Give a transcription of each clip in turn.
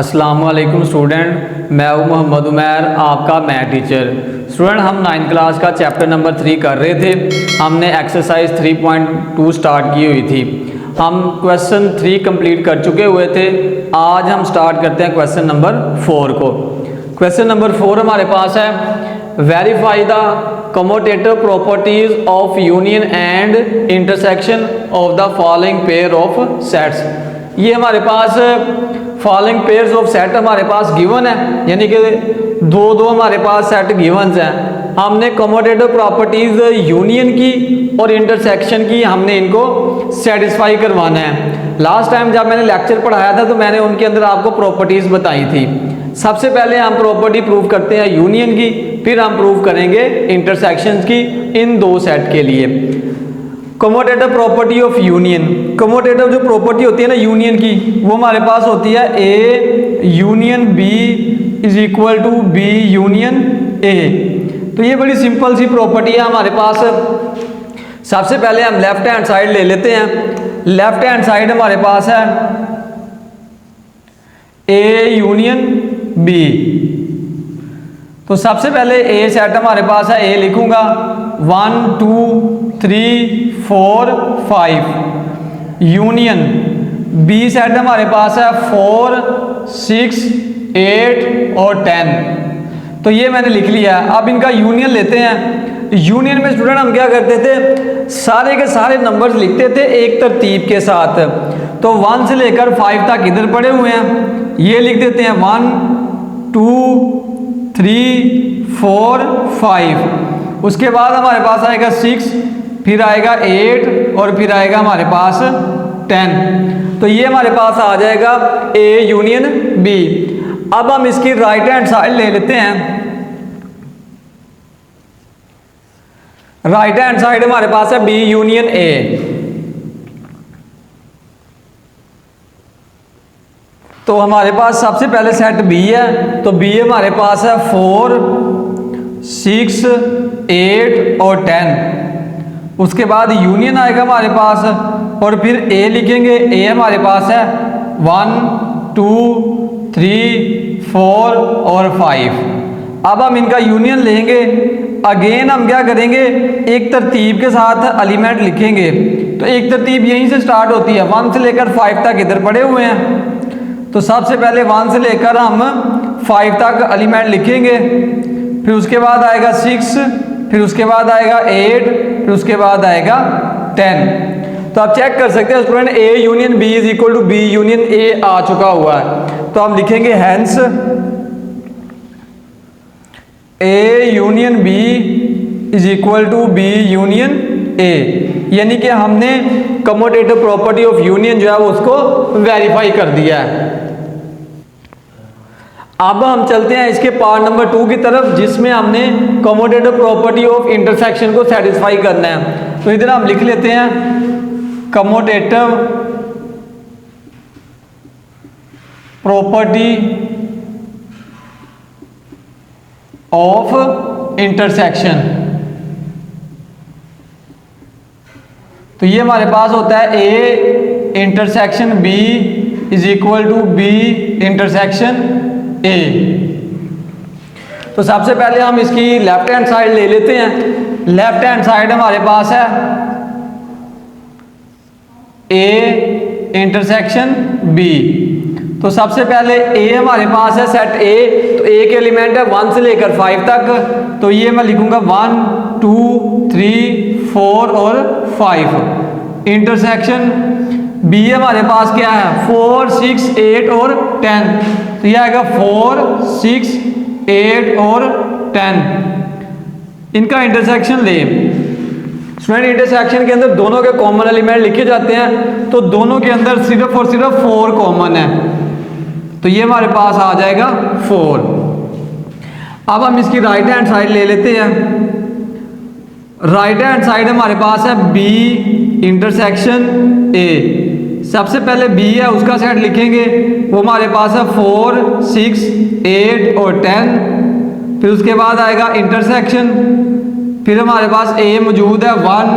अस्सलाम वालेकुम स्टूडेंट, मैं हूं मोहम्मद उमैर, आपका मैथ टीचर। स्टूडेंट, हम 9th क्लास का चैप्टर नंबर 3 कर रहे थे। हमने एक्सरसाइज 3.2 स्टार्ट की हुई थी। हम क्वेश्चन 3 कंप्लीट कर चुके हुए थे। आज हम स्टार्ट करते हैं क्वेश्चन नंबर 4 को। क्वेश्चन नंबर 4 हमारे पास है, verify the commutative properties of union and intersection of the following pair of sets. ये हमारे पास फॉलोइंग पेयर्स ऑफ सेट हमारे पास गिवन है, यानी कि दो हमारे पास सेट गिवंस हैं। हमने कम्यूटेटिव प्रॉपर्टीज यूनियन की और इंटरसेक्शन की हमने इनको सेटिस्फाई करवाना है। लास्ट टाइम जब मैंने लेक्चर पढ़ाया था तो मैंने उनके अंदर आपको प्रॉपर्टीज बताई थी। सबसे पहले हम प्रॉपर्टी प्रूव करते हैं यूनियन की, फिर हम प्रूव करेंगे इंटरसेक्शन की इन दो सेट के लिए। Commutative property of union, commutative जो प्रॉपर्टी होती है ना यूनियन की, वो हमारे पास होती है A union B is equal to B union A. तो ये बड़ी सिंपल सी प्रॉपर्टी है हमारे पास। सबसे पहले हम लेफ्ट हैंड साइड ले लेते हैं। लेफ्ट हैंड साइड हमारे पास है ए यूनियन बी। तो सबसे पहले ए सेट हमारे पास है, ए लिखूंगा 1 2 3 4 5। यूनियन बी सेट हमारे पास है 4 6 8 और 10। तो ये मैंने लिख लिया है। अब इनका यूनियन लेते हैं। यूनियन में स्टूडेंट हम क्या करते थे, सारे के सारे नंबर्स लिखते थे एक तरतीब के साथ। तो 1 से लेकर 5 तक इधर पड़े हुए हैं, ये लिख देते हैं 1 2 3 4 5। उसके बाद हमारे पास आएगा 6, फिर आएगा 8 और फिर आएगा हमारे पास 10। तो ये हमारे पास आ जाएगा ए यूनियन बी। अब हम इसकी राइट हैंड साइड ले लेते हैं। राइट हैंड साइड हमारे पास है बी यूनियन ए। तो हमारे पास सबसे पहले सेट बी है, तो बी हमारे पास है 4 6 8 और 10। उसके बाद यूनियन आएगा हमारे पास और फिर ए लिखेंगे। ए हमारे पास है 1 2 3 4 और 5। अब हम इनका यूनियन लेंगे। अगेन हम क्या करेंगे, एक तरतीब के साथ एलिमेंट लिखेंगे। तो एक तरतीब यहीं से स्टार्ट होती है, 1 से लेकर 5 तक इधर पड़े हुए हैं। तो सबसे पहले 1 से लेकर हम 5 तक एलिमेंट लिखेंगे। फिर उसके बाद आएगा 6, फिर उसके बाद आएगा 8, फिर उसके बाद आएगा 10। तो आप चेक कर सकते हैं student, A union B is equal to B union A आ चुका हुआ है। तो हम लिखेंगे hence A union B is equal to B union A, यानी कि हमने कम्यूटेटिव प्रॉपर्टी ऑफ यूनियन जो है वो उसको वेरीफाई कर दिया है। अब हम चलते हैं इसके पार्ट नंबर 2 की तरफ, जिसमें हमने कम्यूटेटिव प्रॉपर्टी ऑफ इंटरसेक्शन को सेटिस्फाई करना है। तो इधर हम लिख लेते हैं कम्यूटेटिव प्रॉपर्टी ऑफ इंटरसेक्शन। तो ये हमारे पास होता है A intersection B is equal to B intersection A. तो सबसे पहले हम इसकी लेफ्ट हैंड साइड ले लेते हैं। लेफ्ट हैंड साइड हमारे पास है ए इंटरसेक्शन बी। तो सबसे पहले ए हमारे पास है सेट ए, तो ए के एलिमेंट है 1 से लेकर 5 तक। तो ये मैं लिखूंगा 1 2 3 4 और 5। इंटरसेक्शन बी हमारे पास क्या है 4 6 8 और 10। तो ये आएगा 4 6 8 और 10। इनका इंटरसेक्शन ले। स्टूडेंट, इंटरसेक्शन के अंदर दोनों के कॉमन एलिमेंट लिखे जाते हैं, तो दोनों के अंदर सिर्फ और सिर्फ 4 कॉमन है। तो ये हमारे पास आ जाएगा 4। अब हम इसकी राइट हैंड साइड ले लेते हैं। राइट हैंड साइड हमारे पास है बी इंटरसेक्शन ए। सबसे पहले बी है उसका सेट लिखेंगे, वो हमारे पास है 4 6 8 और 10। फिर उसके बाद आएगा इंटरसेक्शन, फिर हमारे पास ए मौजूद है 1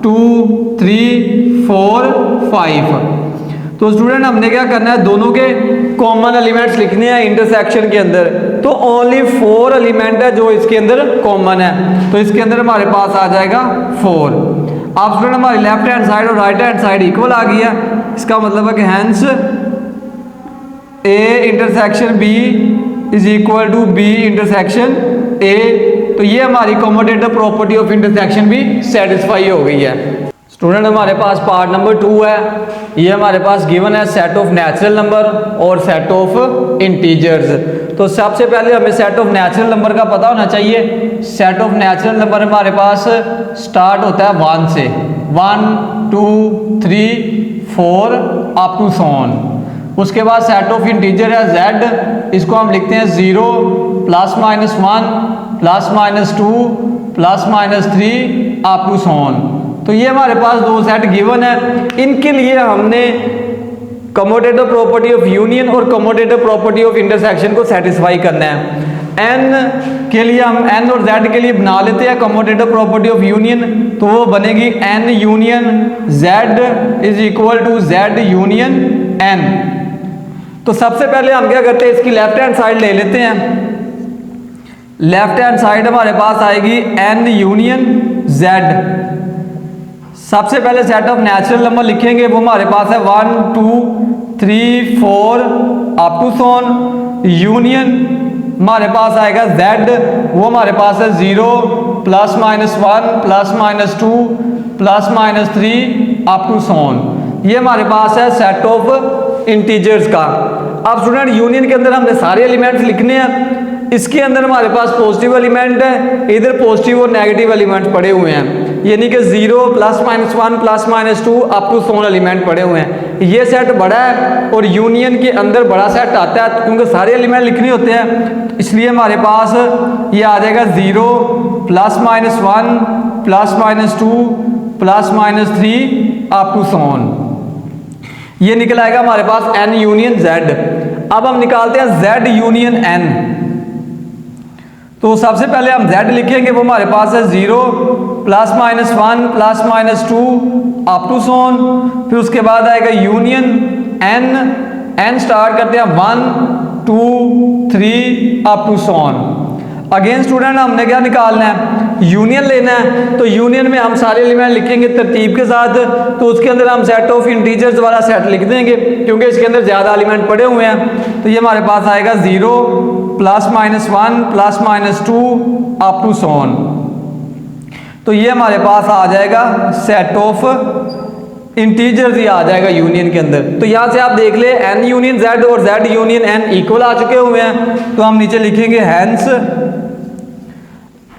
2 3 4 5। तो स्टूडेंट हमने क्या करना है, दोनों के कॉमन एलिमेंट्स लिखने हैं इंटरसेक्शन के अंदर। तो ओनली 4 एलिमेंट है जो इसके अंदर कॉमन है, तो इसके अंदर हमारे पास आ जाएगा 4। आप स्टूडेंट हमारी लेफ्ट हैंड साइड और राइट हैंड साइड इक्वल आ गई है, इसका मतलब है कि hence A intersection B is equal to B intersection A. तो ये हमारी कॉमोटेटिव प्रॉपर्टी ऑफ इंटरसेक्शन भी सेटिस्फाई हो गई है। स्टूडेंट हमारे पास पार्ट नंबर 2 है, ये हमारे पास गिवन है सेट ऑफ नेचुरल नंबर और सेट ऑफ इंटीजर्स। तो सबसे पहले हमें सेट ऑफ नेचुरल नंबर का पता होना चाहिए। सेट ऑफ नेचुरल नंबर हमारे पास स्टार्ट होता है 1 से, 1 2 3 4 अप टू सोन। उसके बाद सेट ऑफ इंटीजर है z, इसको हम लिखते हैं 0 +-1 +-2 +-3 अप टू सोन। तो ये हमारे पास 2 सेट गिवन है। इनके लिए हमने कमोटेटिव प्रॉपर्टी ऑफ यूनियन और कमोटेटिव प्रॉपर्टी ऑफ इंटरसेक्शन को सेटिस्फाई करना है। n के लिए हम n और z के लिए बना लेते हैं कमोटेटिव प्रॉपर्टी ऑफ यूनियन, तो वो बनेगी n union z is equal to z union n। तो सबसे पहले हम क्या करते हैं, इसकी लेफ्ट हैंड साइड ले लेते हैं। लेफ्ट हैंड साइड हमारे पास आएगी n यूनियन z। सबसे पहले सेट ऑफ नेचुरल नंबर लिखेंगे, वो हमारे पास है 1 2 3 4 अप टू सोन। यूनियन हमारे पास आएगा z, वो हमारे पास है 0 +-1 +-2 +-3 अप टू सोन। ये हमारे पास है सेट ऑफ इंटीजर्स का। अब स्टूडेंट यूनियन के अंदर हमने सारे एलिमेंट्स लिखने हैं। इसके अंदर हमारे पास पॉजिटिव एलिमेंट है, इधर पॉजिटिव और नेगेटिव एलिमेंट्स पड़े हुए हैं, यानी कि 0 +-1 +-2 अप टू सोन एलिमेंट पड़े हुए हैं। ये सेट बड़ा है और यूनियन के अंदर बड़ा सेट आता है, क्योंकि सारे एलिमेंट लिखने होते हैं, इसलिए हमारे पास ये आ जाएगा 0 +-1 +-2 +-3 अप टू सोन। ये निकल आएगा हमारे पास n यूनियन z। अब हम निकालते हैं z यूनियन n। तो सबसे पहले हम z लिखेंगे, वो हमारे पास है 0 +-1 +-2 अप टू सोन। फिर उसके बाद आएगा यूनियन n स्टार्ट करते हैं 1 2 3 up to so on. Again student हमने क्या निकालना है, यूनियन लेना है। तो यूनियन में हम सारे एलिमेंट लिखेंगे तरतीब के साथ, तो उसके अंदर हम सेट ऑफ इंटीजर्स वाला सेट लिख देंगे, क्योंकि इसके अंदर ज़्यादा एलिमेंट पड़े हुए हैं। तो ये हमारे पास आएगा 0 +-1 +-2 अप टू सोन। तो ये हमारे पास आ जाएगा सेट ऑफ इंटीजर्स, ये आ जाएगा यूनियन के अंदर। तो यहाँ से आप देख ले n यूनियन z और z यूनियन n इक्वल आ चुके हुए हैं। तो हम नीचे लिखेंगे hence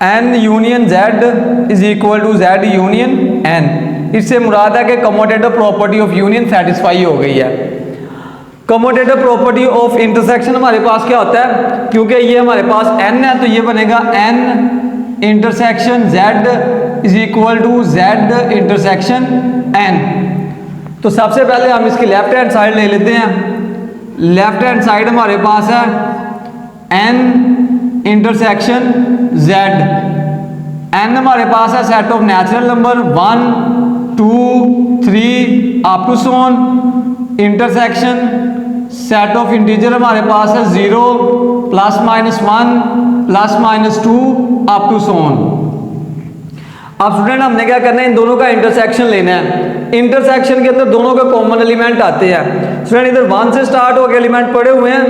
n union z is equal to z union n। इससे मुराद है कि commutative property of union satisfy हो गई है। कमोटेटिव प्रॉपर्टी ऑफ इंटरसेक्शन हमारे पास क्या होता है, क्योंकि ये हमारे पास n है, तो ये बनेगा n intersection z is equal to z intersection n। तो सबसे पहले हम इसकी लेफ्ट हैंड साइड ले लेते हैं। लेफ्ट हैंड साइड हमारे पास है n इंटरसेक्शन z। n हमारे पास है set of natural number 1 2 3 up to so on. Intersection set of integer हमारे पास है 0 +-1 +-2 अप टू सोन। अब स्टूडेंट हमने क्या करना है, इन दोनों का इंटरसेक्शन लेना है। इंटरसेक्शन के अंदर दोनों के कॉमन एलिमेंट आते हैं। स्टूडेंट इधर 1 से स्टार्ट होकर एलिमेंट पड़े हुए हैं,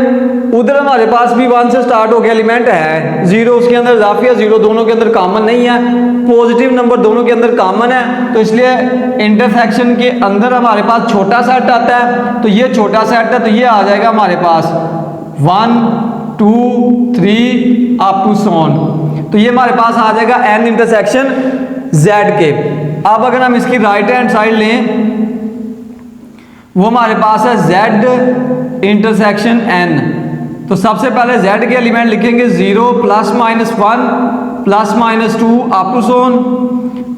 उधर हमारे पास भी 1 से स्टार्ट होकर एलिमेंट है। 0 उसके अंदर इजाफिया 0 दोनों के अंदर कॉमन नहीं है, पॉजिटिव नंबर दोनों के अंदर कॉमन है। तो इसलिए इंटरसेक्शन के अंदर हमारे पास छोटा सेट आता है, तो ये छोटा सेट है, तो ये आ जाएगा हमारे पास 1 2 3 अप टू सोन। तो ये हमारे पास आ जाएगा n इंटरसेक्शन z के। अब अगर हम इसकी राइट हैंड साइड लें, वो हमारे पास है z इंटरसेक्शन n। तो सबसे पहले z के एलिमेंट लिखेंगे 0 +-1 +-2 अप टू सोन।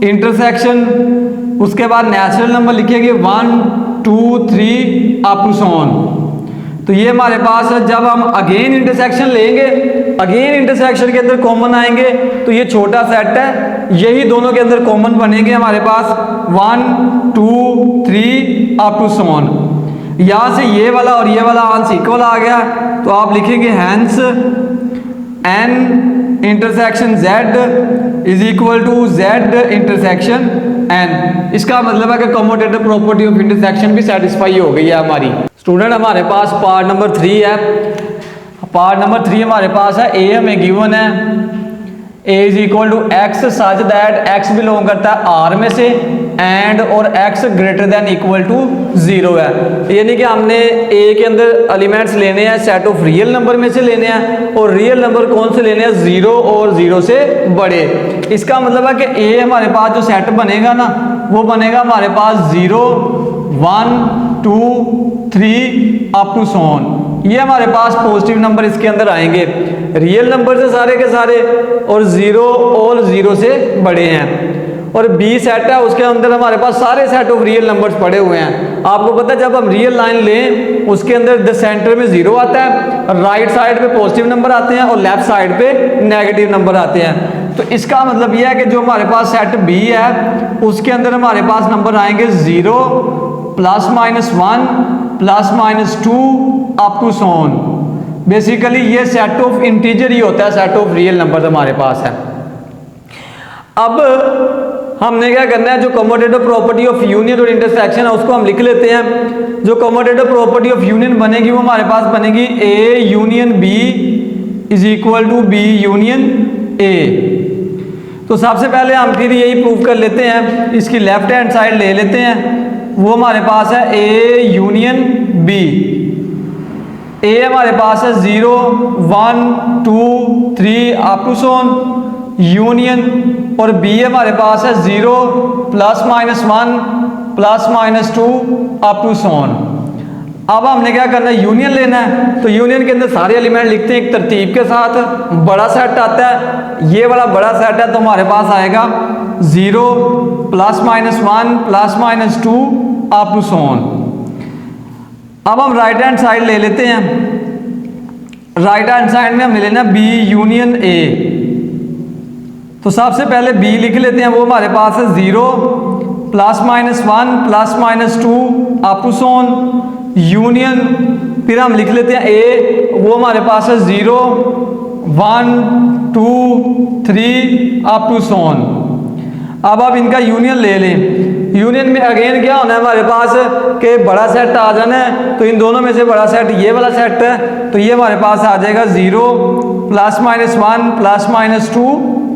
इंटरसेक्शन, उसके बाद नेचुरल नंबर लिखेंगे 1 2 3 अप टू सोन। तो ये हमारे पास है। जब हम अगेन इंटरसेक्शन लेंगे, अगेन इंटरसेक्शन के अंदर कॉमन आएंगे, तो ये छोटा सेट है, यही दोनों के अंदर कॉमन बनेंगे हमारे पास 1 2 3 अप टू सोन। यहाँ से ये वाला और ये वाला आंसर इक्वल आ गया, तो आप लिखेंगे hence n intersection z is equal to z intersection n। इसका मतलब है कि कम्यूटेटिव प्रॉपर्टी ऑफ इंटरसेक्शन भी सेटिस्फाई हो गई है हमारी। स्टूडेंट हमारे पास पार्ट नंबर 3 है। पार्ट नंबर 3 हमारे पास है, ए हमें गिवन है a is equal to X such that x belong करता है R में से एंड और x greater than equal to 0 है। यानी कि हमने a के अंदर एलिमेंट्स लेने हैं सेट ऑफ रियल नंबर में से लेने हैं, और रियल नंबर कौन से लेने हैं, 0 और 0 से बड़े। इसका मतलब है कि a हमारे पास जो सेट बनेगा ना वो बनेगा हमारे पास 0 1 2 3 अप टू सोन। ये हमारे पास पॉजिटिव नंबर इसके अंदर आएंगे, रियल नंबर से सारे के सारे, और 0 और 0 से बड़े हैं। और बी सेट है उसके अंदर हमारे पास सारे सेट ऑफ रियल नंबर्स पड़े हुए हैं। आपको पता है जब हम रियल लाइन लें उसके अंदर द सेंटर में 0 आता है, राइट साइड पे पॉजिटिव नंबर आते हैं और लेफ्ट साइड पे नेगेटिव नंबर आते हैं। तो इसका मतलब यह है कि जो हमारे पास सेट बी है उसके अंदर हमारे पास नंबर आएंगे 0 ±1 ±2 अप टू सोन। बेसिकली ये सेट ऑफ इंटीजर ही होता है, सेट ऑफ रियल नंबर हमारे पास है। अब हमने क्या करना है, जो कम्यूटेटिव प्रॉपर्टी ऑफ यूनियन और इंटरसेक्शन है उसको हम लिख लेते हैं। जो कम्यूटेटिव प्रॉपर्टी ऑफ यूनियन बनेगी वो हमारे पास बनेगी A union B is equal to B union A। तो सबसे पहले हम फिर यही प्रूव कर लेते हैं, इसकी लेफ्ट हैंड साइड ले लेते हैं। वो हमारे पास है A यूनियन B। A हमारे पास है 0 1 2 3 अप टू सोन यूनियन, और B हमारे पास है 0 ±1 ±2 अप टू सोन। अब हमने क्या करना है, यूनियन लेना है। तो यूनियन के अंदर सारे एलिमेंट लिखते हैं एक तरतीब के साथ। बड़ा सेट आता है, ये वाला बड़ा सेट है, तो हमारे पास आएगा 0 ±1 ±2 अप टू सोन। अब हम राइट हैंड साइड ले लेते हैं। राइट हैंड साइड में हमें लेना B यूनियन A। तो सबसे पहले B लिख लेते हैं, वो हमारे पास है 0 ±1 ±2 अप टू सोन यूनियन। फिर हम लिख लेते हैं A, वो हमारे पास है 0 1 2 3 अप टू सोन। अब आप इनका यूनियन ले लें। यूनियन में अगेन क्या होना है हमारे पास कि बड़ा सेट आ जाना है, तो इन दोनों में से बड़ा सेट ये वाला सेट है, तो ये हमारे पास आ जाएगा 0 ±1 ±2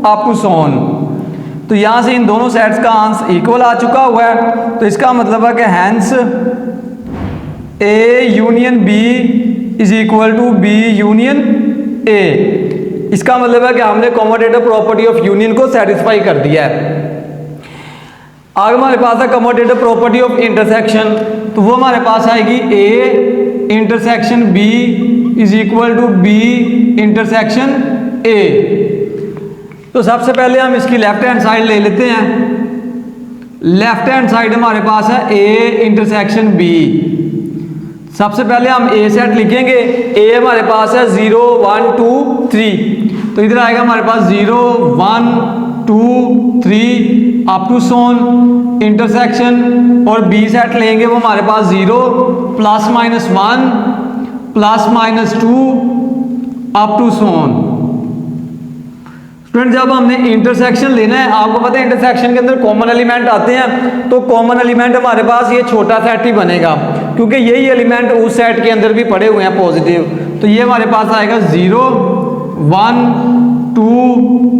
अप टू सोन। तो यहाँ से इन दोनों सेट्स का आंसर इक्वल आ चुका हुआ है। तो इसका मतलब है कि hence A union B is equal to B union A। इसका मतलब है कि हमने कम्यूटेटिव प्रॉपर्टी ऑफ यूनियन को सेटिस्फाई कर दिया है। आगे हमारे पास है कम्यूटेटिव प्रॉपर्टी ऑफ इंटरसेक्शन। तो वो हमारे पास आएगी A intersection B is equal to B intersection A। तो सबसे पहले हम इसकी लेफ्ट हैंड साइड ले लेते हैं। लेफ्ट हैंड साइड हमारे पास है A इंटरसेक्शन B। सबसे पहले हम A सेट लिखेंगे। A हमारे पास है 0 1 2 3, तो इधर आएगा हमारे पास 0 1 2 3 अप टू सोन इंटरसेक्शन। और B सेट लेंगे, वो हमारे पास 0 ±1 ±2 अप टू सोन। स्टूडेंट जब हमने इंटरसेक्शन लेना है, आपको पता है इंटरसेक्शन के अंदर कॉमन एलिमेंट आते हैं, तो कॉमन एलिमेंट हमारे पास ये छोटा सेट ही बनेगा, क्योंकि यही एलिमेंट उस सेट के अंदर भी पड़े हुए हैं पॉजिटिव। तो ये हमारे पास आएगा 0 1 2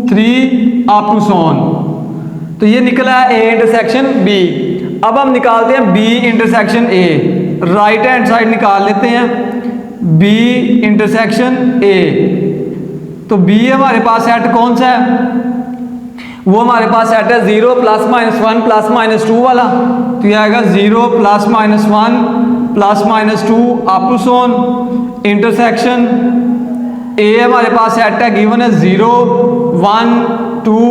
3 अप टू सोन। तो ये निकला है A इंटरसेक्शन B। अब हम निकालते हैं B intersection A। Right hand side निकाल लेते हैं B इंटरसेक्शन A। तो B हमारे पास सेट कौन सा है, वो हमारे पास सेट है 0 ±1 ±2 वाला। तो ये आएगा 0 ±1 ±2 up to so on intersection. A हमारे पास सेट है गिवन है 0 1 2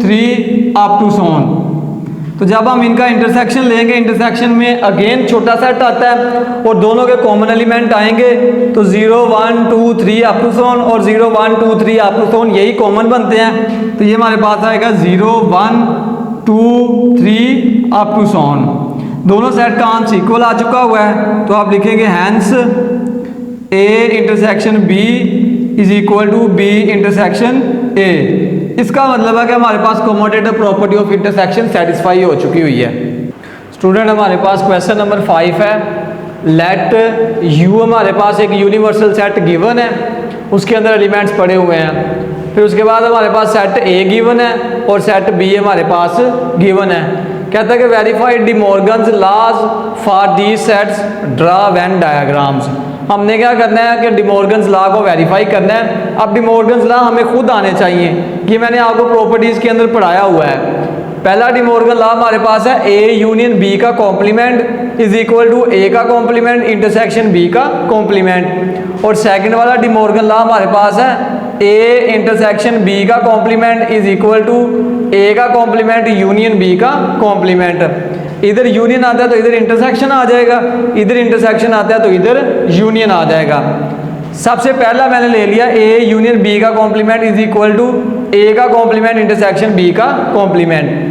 3 अप टू सोन। तो जब हम इनका इंटरसेक्शन लेंगे, इंटरसेक्शन में अगेन छोटा सेट आता है और दोनों के कॉमन एलिमेंट आएंगे, तो 0 1 2 3 अप टू सोन और 0 1 2 3 अप टू सोन यही कॉमन बनते हैं। तो ये हमारे पास आएगा 0 1 2 3 अप टू सोन। दोनों सेट का आंसर इक्वल आ चुका हुआ है, तो आप लिखेंगे hence A intersection B is equal to B intersection A. इसका मतलब है कि हमारे पास commutative property of intersection satisfy हो चुकी हुई है। स्टूडेंट हमारे पास क्वेश्चन नंबर 5 है। लेट यू हमारे पास एक यूनिवर्सल सेट गिवन है, उसके अंदर एलिमेंट्स पड़े हुए हैं। फिर उसके बाद हमारे पास सेट ए गिवन है और सेट बी हमारे पास गिवन है। कहता है कि verified De Morgan's laws for these sets, draw Venn diagrams. हमने क्या करना है कि डी मॉर्गन्स लॉ को वेरीफाई करना है। अब डी मॉर्गन्स लॉ हमें खुद आने चाहिए, कि मैंने आपको प्रॉपर्टीज़ के अंदर पढ़ाया हुआ है। पहला डी मॉर्गन लॉ हमारे पास है ए यूनियन बी का complement is equal to A का कॉम्प्लीमेंट इंटरसेक्शन बी का कॉम्प्लीमेंट। और सेकंड वाला डी मॉर्गन लॉ हमारे पास है ए इंटरसेक्शन बी का complement is equal to A का कॉम्प्लीमेंट यूनियन बी का कॉम्प्लीमेंट। इधर यूनियन आता है तो इधर इंटरसेक्शन आ जाएगा, इधर इंटरसेक्शन आता है तो इधर यूनियन आ जाएगा। सबसे पहला मैंने ले लिया ए यूनियन बी का complement is equal to A का कॉम्प्लीमेंट इंटरसेक्शन बी का कॉम्प्लीमेंट।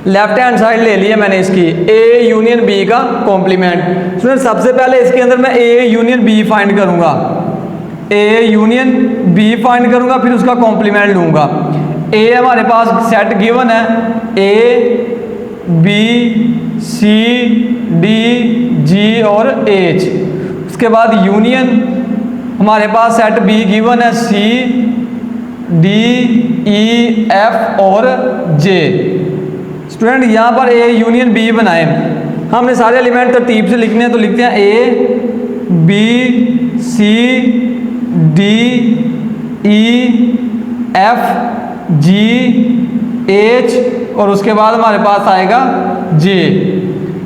लेफ्ट हैंड साइड ले लिया मैंने इसकी ए यूनियन बी का कॉम्प्लीमेंट। सुनिए सबसे पहले इसके अंदर मैं ए यूनियन बी फाइंड करूंगा, ए यूनियन बी फाइंड करूंगा, फिर उसका कॉम्प्लीमेंट लूंगा। ए हमारे पास सेट गिवन है A B C D G और एच। उसके बाद यूनियन हमारे पास सेट बी गिवन है सी डी ई एफ और जे। स्टूडेंट यहाँ पर ए यूनियन बी बनाए, हमने सारे एलिमेंट तरतीब से लिखने हैं, तो लिखते हैं A B C D E F G H और उसके बाद हमारे पास आएगा जे।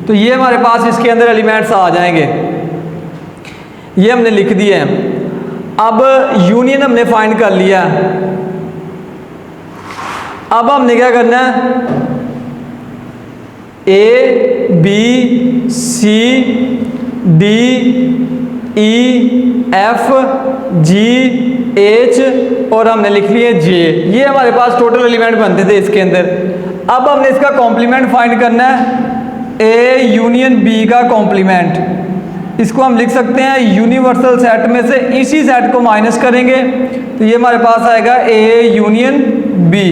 तो ये हमारे पास इसके अंदर एलिमेंट्स आ जाएंगे, ये हमने लिख दिए हैं। अब यूनियन हमने फाइंड कर लिया, अब हमने क्या करना है A B C D E F G H और हमने लिख लिए जे। ये हमारे पास टोटल एलिमेंट बनते थे इसके अंदर। अब हमने इसका कॉम्प्लीमेंट फाइंड करना है ए यूनियन बी का कॉम्प्लीमेंट। इसको हम लिख सकते हैं यूनिवर्सल सेट में से इसी सेट को माइनस करेंगे तो ये हमारे पास आएगा ए यूनियन बी।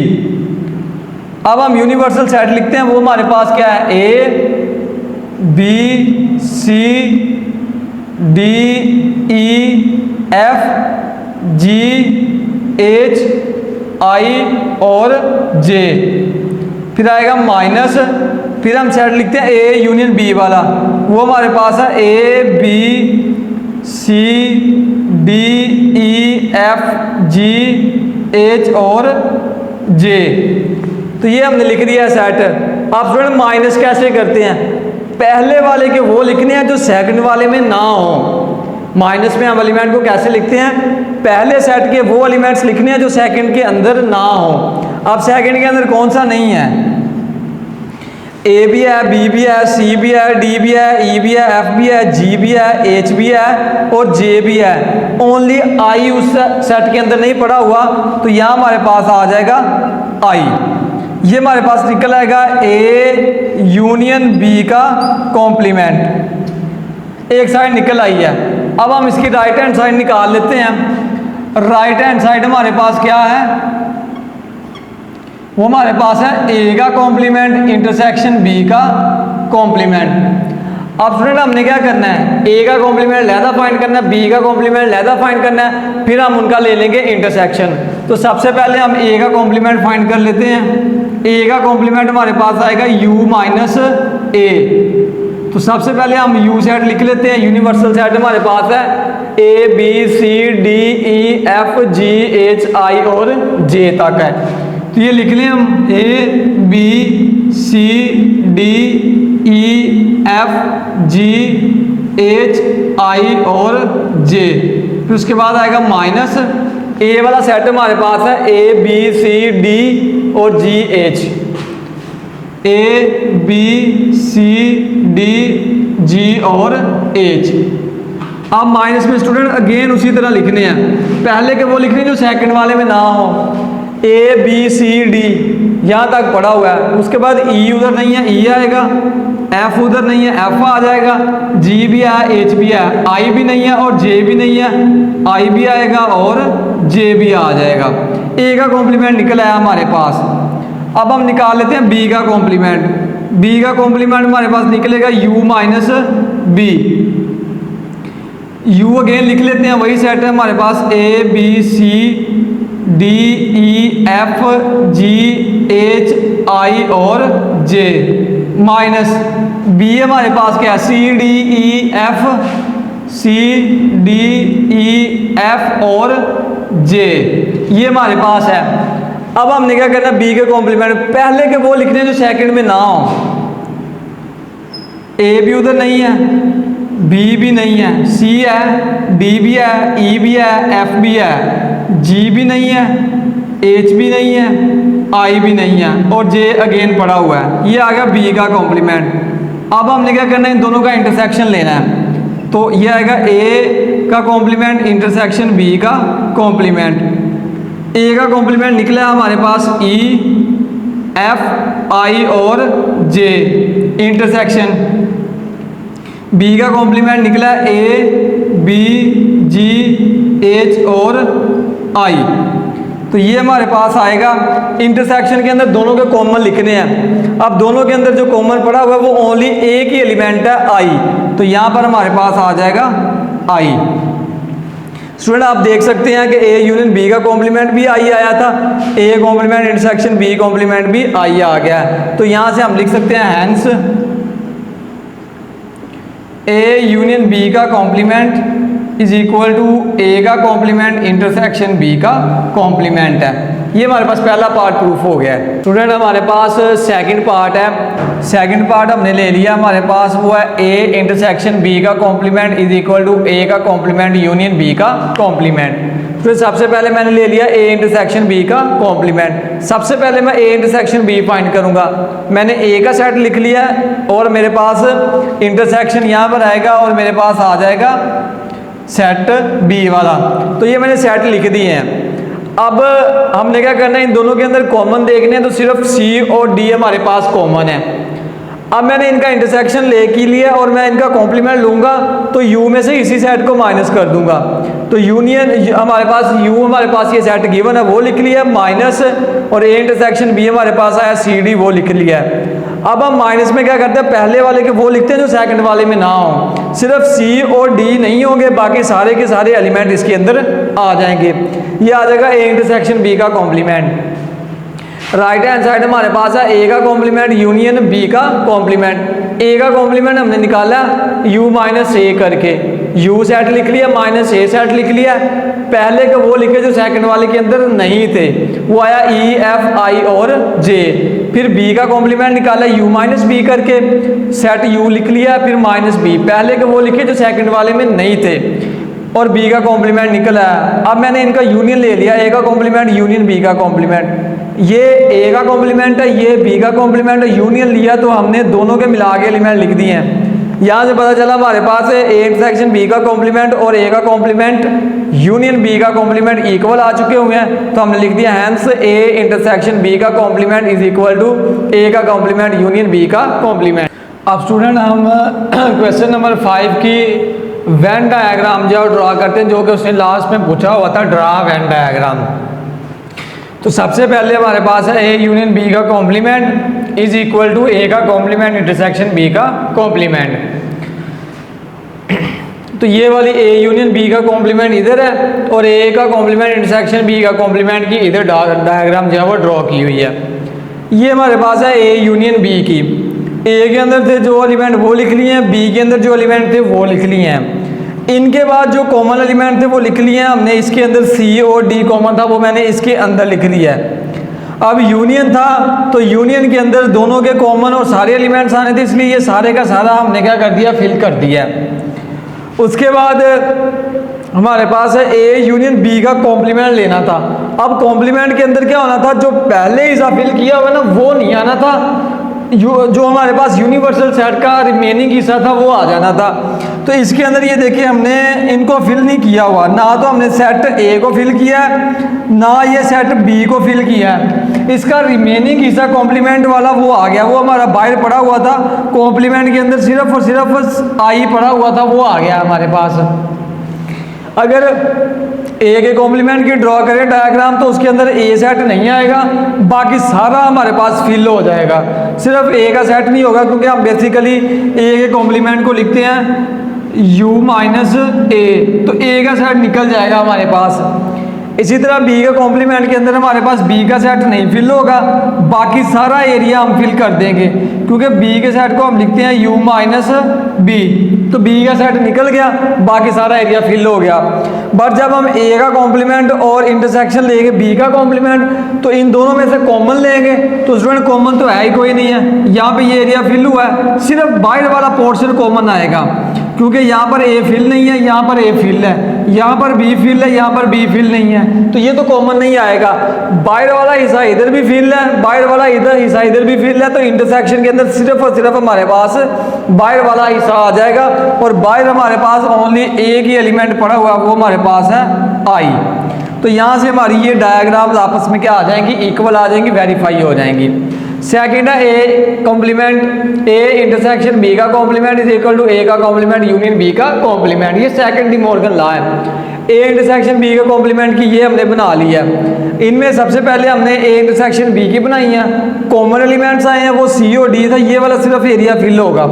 अब हम यूनिवर्सल सेट लिखते हैं, वो हमारे पास क्या है A B C D E F G H I और जे। फिर आएगा माइनस, फिर हम सेट लिखते हैं ए यूनियन बी वाला, वो हमारे पास है A B C D E F G H और जे। तो ये हमने लिख दिया है सेट। आप स्टूडेंट माइनस कैसे करते हैं, पहले वाले के वो लिखने हैं जो सेकंड वाले में ना हो। माइनस में हम एलिमेंट को कैसे लिखते हैं, पहले सेट के वो एलिमेंट्स लिखने हैं जो सेकंड के अंदर ना हो। अब सेकंड के अंदर कौन सा नहीं है, ए भी है बी भी है सी भी है डी भी है ई भी है एफ भी है जी भी है एच भी है और जे भी है। ओनली आई उस सेट के अंदर नहीं पड़ा हुआ, तो यहाँ हमारे पास आ जाएगा आई। ये हमारे पास निकल आएगा ए यूनियन बी का कॉम्प्लीमेंट। एक साइड निकल आई है। अब हम इसकी राइट हैंड साइड निकाल लेते हैं। राइट हैंड साइड हमारे पास क्या है, वो हमारे पास है ए का कॉम्प्लीमेंट इंटरसेक्शन बी का कॉम्प्लीमेंट। अब स्टूडेंट हमने क्या करना है, ए का कॉम्प्लीमेंट लहदा फाइंड करना है, बी का कॉम्प्लीमेंट लहदा फाइंड करना है, फिर हम उनका ले लेंगे इंटरसेक्शन। तो सबसे पहले हम ए का कॉम्प्लीमेंट फाइंड कर लेते हैं। ए का कॉम्प्लीमेंट हमारे पास आएगा यू माइनस ए। तो सबसे पहले हम यू सेट लिख लेते हैं। यूनिवर्सल सेट हमारे पास है A B C D E F G H I और जे तक है। तो ये लिख लें हम A B C D E F G H I और जे। फिर उसके बाद आएगा माइनस, ए वाला सेट हमारे पास है ए बी सी डी और G H. A B C D G और एच। अब माइनस में स्टूडेंट अगेन उसी तरह लिखने हैं, पहले के वो लिखने जो सेकंड वाले में ना हो। ए बी सी डी यहाँ तक पड़ा हुआ है, उसके बाद ई उधर नहीं है, ई आएगा एफ उधर नहीं है, एफ आ जाएगा, जी भी है, एच भी है, आई भी नहीं है और जे भी नहीं है, आई भी आएगा और जे भी आ जाएगा। ए का कॉम्प्लीमेंट निकल आया हमारे पास। अब हम निकाल लेते हैं बी का कॉम्प्लीमेंट। बी का कॉम्प्लीमेंट हमारे पास निकलेगा u minus B. u again लिख लेते हैं, वही सेट है हमारे पास A B C D E F G H I और जे, माइनस बी हमारे पास क्या है, सी डी ई एफ और जे, ये हमारे पास है। अब हमने क्या करना, बी के कॉम्प्लीमेंट पहले के वो लिखने जो सेकंड में ना हो। ए भी उधर नहीं है, बी भी नहीं है, सी है, डी भी है, ई भी है, एफ भी है, जी भी नहीं है, एच भी नहीं है, आई भी नहीं है और जे अगेन पड़ा हुआ है। ये आ गया बी का कॉम्प्लीमेंट। अब हमने क्या करना है, इन दोनों का इंटरसेक्शन लेना है। तो ये आएगा ए का कॉम्प्लीमेंट इंटरसेक्शन बी का कॉम्प्लीमेंट। ए का कॉम्प्लीमेंट निकला हमारे पास ई एफ आई और जे इंटरसेक्शन। बी का कॉम्प्लीमेंट निकला ए बी जी एच और आई। तो ये हमारे पास आएगा। इंटरसेक्शन के अंदर दोनों के कॉमन लिखने हैं। अब दोनों के अंदर जो कॉमन पड़ा हुआ है वो ओनली एक ही एलिमेंट है आई, तो यहाँ पर हमारे पास आ जाएगा आई। स्टूडेंट आप देख सकते हैं कि ए यूनियन बी का कॉम्प्लीमेंट भी आई आया था, A complement intersection B complement भी आई आ गया है। तो यहाँ से हम लिख सकते हैं हैंस ए यूनियन बी का complement is equal to A का कॉम्प्लीमेंट इंटरसेक्शन बी का कॉम्प्लीमेंट है। ये हमारे पास पहला पार्ट प्रूफ हो गया है। स्टूडेंट हमारे पास सेकंड पार्ट है। सेकंड पार्ट हमने ले लिया, हमारे पास वो है ए इंटरसेक्शन बी का complement is equal to A का कॉम्प्लीमेंट यूनियन बी का कॉम्प्लीमेंट। फिर सबसे पहले मैंने ले लिया ए इंटरसेक्शन बी का कॉम्प्लीमेंट। सबसे पहले मैं ए इंटरसेक्शन बी फाइंड करूंगा। मैंने ए का सेट लिख लिया और मेरे पास इंटरसेक्शन यहाँ पर आएगा और मेरे पास आ जाएगा सेट बी वाला। तो ये मैंने सेट लिख दिए हैं। अब हमने क्या करना है, इन दोनों के अंदर कॉमन देखने हैं, तो सिर्फ सी और डी हमारे पास कॉमन है। अब मैंने इनका इंटरसेक्शन ले की लिया और मैं इनका कॉम्प्लीमेंट लूंगा तो यू में से इसी सेट को माइनस कर दूंगा। तो यूनियन हमारे पास यू हमारे पास ये सेट गिवन है वो लिख लिया माइनस, और ए इंटरसेक्शन बी हमारे पास आया सी डी वो लिख लिया है। अब हम माइनस में क्या करते हैं, पहले वाले के वो लिखते हैं जो सेकंड वाले में ना हो। सिर्फ सी और डी नहीं होंगे, बाकी सारे के सारे एलिमेंट इसके अंदर आ जाएंगे। ये आ जाएगा ए इंटरसेक्शन बी का कॉम्प्लीमेंट। राइट हैंड साइड हमारे पास है ए का कॉम्प्लीमेंट यूनियन बी का कॉम्प्लीमेंट। ए का कॉम्प्लीमेंट हमने निकाला यू माइनस ए करके, यू सेट लिख लिया माइनस ए सेट लिख लिया। पहले के वो लिखे जो सेकंड वाले के अंदर नहीं थे, वो आया ई एफ आई और जे। फिर बी का कॉम्प्लीमेंट निकाला यू माइनस बी करके, सेट यू लिख लिया फिर माइनस बी। पहले के वो लिखे जो सेकंड वाले में नहीं थे और बी का कॉम्प्लीमेंट निकला है। अब मैंने इनका यूनियन ले लिया, ए का कॉम्प्लीमेंट यूनियन बी का कॉम्प्लीमेंट। ये ए का कॉम्प्लीमेंट है, ये बी का कॉम्प्लीमेंट है। यूनियन लिया तो हमने दोनों के मिला के एलिमेंट लिख दिए हैं। यहाँ से पता चला हमारे पास है ए इंटरसेक्शन बी का कॉम्प्लीमेंट और ए का कॉम्प्लीमेंट यूनियन बी का कॉम्प्लीमेंट इक्वल आ चुके हुए हैं। तो हमने लिख दिया हैंस ए इंटरसेक्शन बी का complement is equal to A का कॉम्प्लीमेंट यूनियन बी का कॉम्प्लीमेंट। अब स्टूडेंट हम क्वेश्चन नंबर 5 की वेन डायग्राम जो ड्रा करते हैं, जो कि उसने लास्ट में पूछा हुआ था, ड्रा वेन डायग्राम। तो सबसे पहले हमारे पास है ए यूनियन बी का complement is equal to A का कॉम्प्लीमेंट इंटरसेक्शन बी का कॉम्प्लीमेंट। तो ये वाली ए यूनियन बी का कॉम्प्लीमेंट इधर है और ए का कॉम्प्लीमेंट इंटरसेक्शन बी का कॉम्प्लीमेंट की इधर डायग्राम जो है वो ड्रॉ की हुई है। ये हमारे पास है ए यूनियन बी की। ए के अंदर थे जो एलिमेंट वो लिख लिए हैं, बी के अंदर जो एलिमेंट थे वो लिख लिए हैं। इनके बाद जो कॉमन एलिमेंट थे वो लिख लिए हैं हमने। इसके अंदर सी और डी कॉमन था, वो मैंने इसके अंदर लिख लिया है। अब यूनियन था तो यूनियन के अंदर दोनों के कॉमन और सारे एलिमेंट्स आने थे, इसलिए ये सारे का सारा हमने क्या कर दिया, फिल कर दिया। उसके बाद हमारे पास है ए यूनियन बी का कॉम्प्लीमेंट लेना था। अब कॉम्प्लीमेंट के अंदर क्या होना था, जो पहले हिस्सा फिल किया हुआ ना वो नहीं आना था, जो हमारे पास यूनिवर्सल सेट का रिमेनिंग हिस्सा था वो आ जाना था। तो इसके अंदर ये देखिए हमने इनको फिल नहीं किया हुआ, ना तो हमने सेट ए को फिल किया है ना ये सेट बी को फिल किया है। इसका रिमेनिंग हिस्सा कॉम्प्लीमेंट वाला वो आ गया, वो हमारा बाहर पड़ा हुआ था, कॉम्प्लीमेंट के अंदर सिर्फ और सिर्फ आई पड़ा हुआ था, वो आ गया हमारे पास। अगर ए के कॉम्प्लीमेंट की ड्रॉ करें डायग्राम तो उसके अंदर ए सेट नहीं आएगा, बाकी सारा हमारे पास फिल हो जाएगा, सिर्फ ए का सेट नहीं होगा, क्योंकि हम बेसिकली ए के कॉम्प्लीमेंट को लिखते हैं u माइनस ए, तो ए का सेट निकल जाएगा हमारे पास। इसी तरह बी के कॉम्प्लीमेंट के अंदर हमारे पास बी का सेट नहीं फिल होगा, बाकी सारा एरिया हम फिल कर देंगे, क्योंकि बी के सेट को हम लिखते हैं u माइनस बी, तो बी का सेट निकल गया, बाकी सारा एरिया फिल हो गया। बट जब हम ए का कॉम्प्लीमेंट और इंटरसेक्शन लेंगे बी का कॉम्प्लीमेंट, तो इन दोनों में से कॉमन लेंगे, तो स्टूडेंट कॉमन तो है ही कोई नहीं है, यहाँ पे ये एरिया फिल हुआ है, सिर्फ बाहर वाला पोर्शन कॉमन आएगा, क्योंकि यहाँ पर ए फिल नहीं है, यहाँ पर ए फिल है, यहाँ पर बी फिल है, यहाँ पर बी फिल नहीं है, तो ये तो कॉमन नहीं आएगा। बाहर वाला हिस्सा इधर भी फिल है, बाहर वाला इधर हिस्सा इधर भी फिल है, तो इंटरसेक्शन के अंदर सिर्फ और सिर्फ हमारे पास बाहर वाला हिस्सा आ जाएगा, और बाहर हमारे पास ओनली एक ही एलिमेंट पड़ा हुआ, वो हमारे पास है आई। तो यहाँ से हमारी ये डायग्राम्स आपस में क्या आ जाएंगी, इक्वल आ जाएंगी, वेरीफाई हो जाएंगी। सेकंड है A complement, A intersection B का complement is equal to A का कॉम्प्लीमेंट यूनियन बी का कॉम्प्लीमेंट, ये सेकंड डी मॉर्गन लॉ है। ए इंटरसेक्शन बी का कॉम्प्लीमेंट की ये हमने बना लिया। इनमें सबसे पहले हमने ए इंटरसेक्शन बी की बनाई है, कॉमन एलिमेंट्स आए हैं, वो सी और डी था, ये वाला सिर्फ एरिया फिल होगा।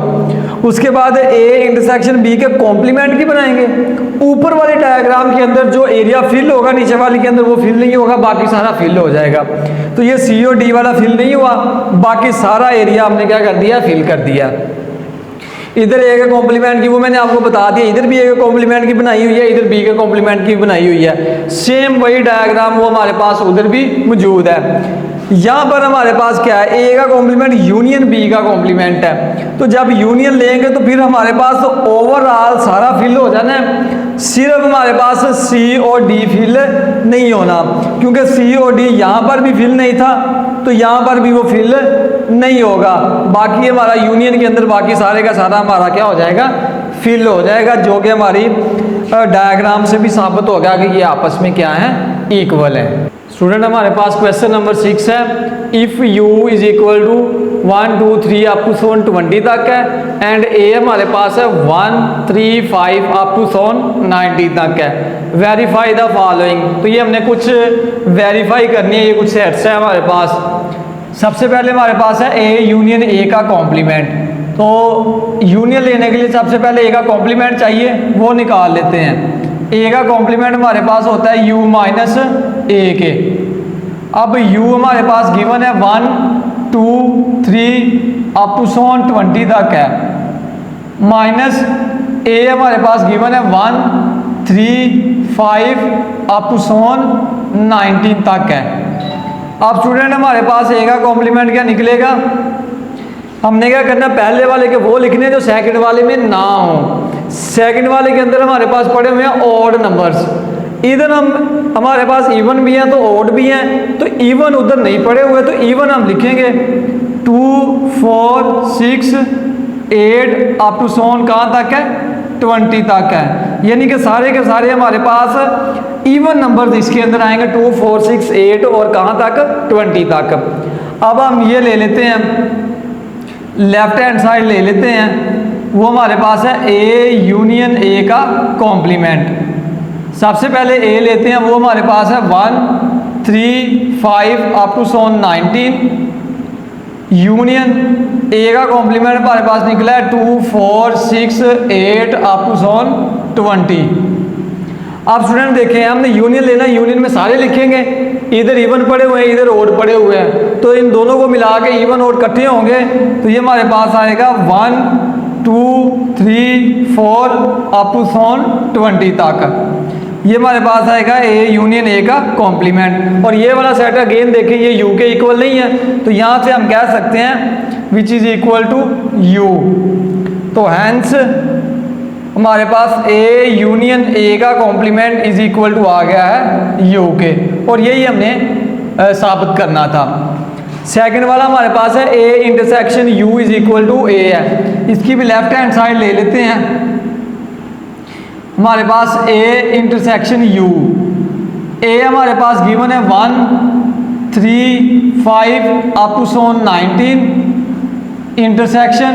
उसके बाद ए इंटरसेक्शन बी के कॉम्प्लीमेंट की बनाएंगे, ऊपर वाले डायग्राम के अंदर जो एरिया फिल होगा नीचे वाले के अंदर वो फिल नहीं होगा, बाकी सारा फिल हो जाएगा। तो ये सी और डी वाला फिल नहीं हुआ, बाकी सारा एरिया हमने क्या कर दिया, फिल कर दिया। इधर ए के कॉम्प्लीमेंट की वो मैंने आपको बता दिया, इधर भी ए के कॉम्प्लीमेंट की बनाई हुई है, इधर बी के कॉम्प्लीमेंट की बनाई हुई है, सेम वही डायग्राम वो हमारे पास उधर भी मौजूद है। यहाँ पर हमारे पास क्या है, ए का कॉम्प्लीमेंट यूनियन बी का कॉम्प्लीमेंट है, तो जब यूनियन लेंगे तो फिर हमारे पास ओवरऑल सारा फिल हो जाना है, सिर्फ हमारे पास सी और डी फिल नहीं होना, क्योंकि सी और डी यहाँ पर भी फिल नहीं था, तो यहाँ पर भी वो फिल नहीं होगा, बाकी हमारा यूनियन के अंदर बाकी सारे का सारा हमारा क्या हो जाएगा, फिल हो जाएगा, जो कि हमारी डायग्राम से भी साबित हो गया कि ये आपस में क्या है, इक्वल है। स्टूडेंट हमारे पास क्वेश्चन नंबर 6 है, if u is equal to 1 2 3 up to सोन 20 तक है, एंड ए हमारे पास है 1 3 5 अप टू सोन 90 तक है, वेरीफाई द फॉलोइंग। तो ये हमने कुछ वेरीफाई करनी है, ये कुछ सेट्स है हमारे पास। सबसे पहले हमारे पास है ए यूनियन ए का कॉम्प्लीमेंट, तो यूनियन लेने के लिए सबसे पहले ए का कॉम्प्लीमेंट चाहिए, वो निकाल लेते हैं। ए का कॉम्प्लीमेंट हमारे पास होता है u माइनस ए के। अब u हमारे पास गिवन है 1 2 3 अप टू सोन 20 तक है, माइनस ए हमारे पास गिवन है 1 3 5 अप टू सोन 19 तक है। अब स्टूडेंट हमारे पास ए का कॉम्प्लीमेंट क्या निकलेगा, हमने क्या करना, पहले वाले के वो लिखने जो सेकंड वाले में ना हो। सेकंड वाले के अंदर हमारे पास पड़े हुए हैं ऑड नंबर्स, इधर हम हमारे पास इवन भी हैं तो ऑड भी हैं, तो इवन उधर नहीं पड़े हुए, तो इवन हम लिखेंगे 2 4 6 8 अप टू सोन कहाँ तक है, 20 तक है, यानी कि सारे के सारे हमारे पास इवन नंबर्स इसके अंदर आएंगे, 2 4 6 8 और कहाँ तक, 20 तक। अब हम ये ले लेते हैं, लेफ्ट हैंड साइड ले लेते हैं, वो हमारे पास है ए यूनियन ए का कॉम्प्लीमेंट। सबसे पहले ए लेते हैं, वो हमारे पास है 1 3 5 up to so on 19, union A का कॉम्प्लीमेंट हमारे पास निकला है 2 4 6 8 अप टू सोन 20। अब स्टूडेंट देखें, हमने यूनियन लेना, यूनियन में सारे लिखेंगे, इधर इवन पड़े हुए हैं इधर ओड पड़े हुए हैं, तो इन दोनों को मिला के इवन ओड इकट्ठे होंगे, तो ये हमारे पास आएगा 1 2 3 4 अप टू सोन 20 तक। ये हमारे पास आएगा ए यूनियन ए का कॉम्प्लीमेंट। और ये वाला सेट अगेन देखें ये यू के इक्वल नहीं है, तो यहाँ से हम कह सकते हैं which is equal to U. तो हैंस हमारे पास ए यूनियन ए का कॉम्प्लीमेंट इज इक्वल टू आ गया है यू के, और यही हमने साबित करना था। सेकंड वाला हमारे पास है A intersection U is equal to A है, इसकी भी लेफ्ट हैंड साइड ले लेते हैं। हमारे पास ए इंटरसेक्शन यू, ए हमारे पास गिवन है 1 3 5 up to so on 19 intersection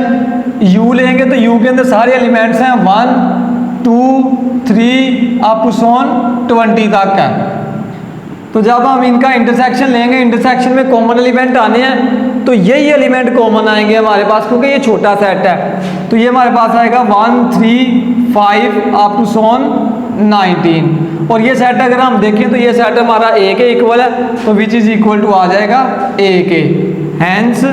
u लेंगे तो u के अंदर सारे एलिमेंट्स हैं 1 2 3 अप टू सोन 20 तक है। तो जब हम इनका इंटरसेक्शन लेंगे, इंटरसेक्शन में कॉमन एलिमेंट आने हैं तो यही एलिमेंट कॉमन आएंगे हमारे पास, क्योंकि ये छोटा सेट है। तो ये हमारे पास आएगा 1 3 5 अप टू सोन 19। और ये सेट अगर हम देखें तो ये सेट हमारा ए के इक्वल है, तो विच इज इक्वल टू आ जाएगा ए के। हैंस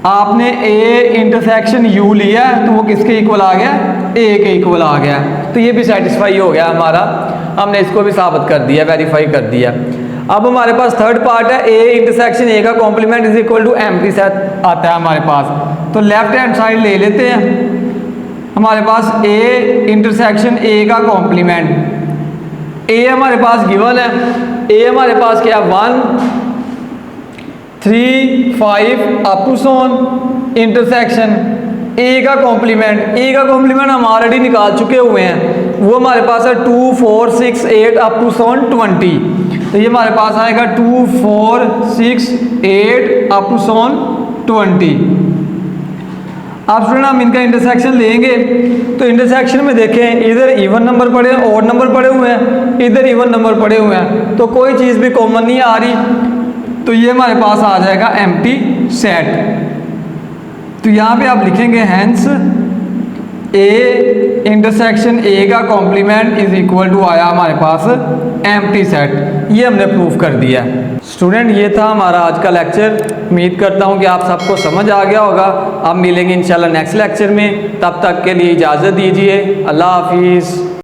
आपने ए इंटरसेक्शन यू लिया तो वो किसके इक्वल आ गया, ए के इक्वल आ गया। तो ये भी सेटिस्फाई हो गया हमारा, हमने इसको भी साबित कर दिया, वेरीफाई कर दिया। अब हमारे पास थर्ड पार्ट है ए इंटरसेक्शन ए का complement is equal to empty set आता है हमारे पास। तो लेफ्ट हैंड साइड ले लेते हैं, हमारे पास ए इंटरसेक्शन ए का कॉम्प्लीमेंट, ए हमारे पास गिवन है, ए हमारे पास क्या 1 3 5 up to so on intersection A का कॉम्प्लीमेंट हम ऑलरेडी निकाल चुके हुए हैं, वो हमारे पास है 2 4 6 8 अप टू सोन 20। तो ये हमारे पास आएगा 2 4 6 8 अप टू सोन 20। अब स्टूडेंट हम इनका इंटरसेक्शन लेंगे तो इंटरसेक्शन में देखें इधर इवन नंबर पड़े हैं, ऑड नंबर पड़े हुए हैं, इधर इवन नंबर पड़े हुए हैं, तो कोई चीज़ भी कॉमन नहीं आ रही। तो ये हमारे पास आ जाएगा एम्प्टी सेट। तो यहाँ पे आप लिखेंगे हैंस ए इंटरसेक्शन ए का कॉम्प्लीमेंट इज इक्वल टू आया हमारे पास एम्प्टी सेट। ये हमने प्रूफ कर दिया। स्टूडेंट ये था हमारा आज का लेक्चर, उम्मीद करता हूँ कि आप सबको समझ आ गया होगा। आप मिलेंगे इंशाल्लाह नेक्स्ट लेक्चर में, तब तक के लिए इजाज़त दीजिए। अल्लाह हाफिज़।